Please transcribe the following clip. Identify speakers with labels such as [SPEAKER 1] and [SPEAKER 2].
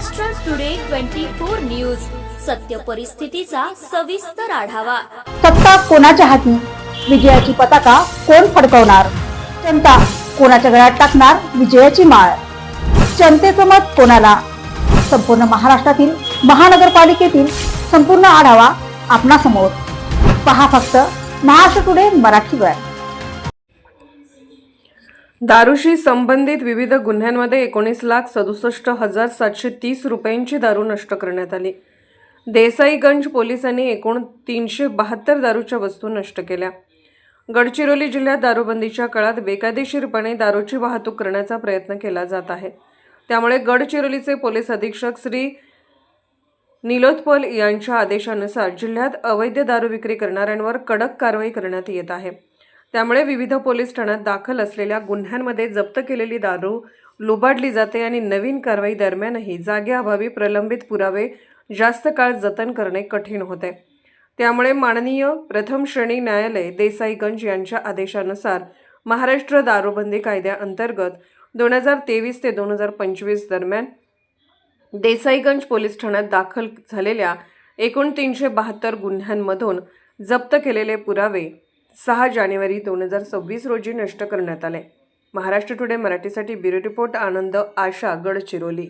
[SPEAKER 1] Maharashtra today 24 news, सत्य परिस्थितीचा सविस्तर आढावा।
[SPEAKER 2] सत्ता कोणाच्या हाती, विजयाची पताका कोण फडकवणार, जनता कोणाच्या गळ्यात टाकणार विजयाची माळ, जनतेचं मत कोणाला, संपूर्ण महाराष्ट्रातील महानगरपालिकेतील संपूर्ण आढावा आपणासमोर पहा फक्त महाराष्ट्र टुडे मराठीवर।
[SPEAKER 3] दारूशी संबंधित विविध गुन्ह्यांमध्ये 19,67,730 रुपयांची दारू नष्ट करण्यात आली। देसाईगंज पोलिसांनी एकूण 372 दारूच्या वस्तू नष्ट केल्या। गडचिरोली जिल्ह्यात दारूबंदीच्या काळात बेकायदेशीरपणे दारूची वाहतूक करण्याचा प्रयत्न केला जात आहे। त्यामुळे गडचिरोलीचे पोलीस अधीक्षक श्री निलोत्पल यांच्या आदेशानुसार जिल्ह्यात अवैध दारू विक्री करणाऱ्यांवर कडक कारवाई करण्यात येत आहे। त्यामुळे विविध पोलीस ठाण्यात दाखल असलेल्या गुन्ह्यांमध्ये जप्त केलेली दारू लुबाडली जाते आणि नवीन कारवाई दरम्यानही जागेअभावी प्रलंबित पुरावे जास्त काळ जतन करणे कठीण होते। त्यामुळे माननीय प्रथम श्रेणी न्यायालय देसाईगंज यांच्या आदेशानुसार महाराष्ट्र दारूबंदी कायद्याअंतर्गत 2023 ते 2025 दरम्यान देसाईगंज पोलीस ठाण्यात दाखल झालेल्या एकूण 372 गुन्ह्यांमधून जप्त केलेले पुरावे 6 जानेवारी 2026 रोजी नष्ट करण्यात आले। महाराष्ट्र टुडे मराठीसाठी ब्युरो रिपोर्ट आनंद आशा, गडचिरोली।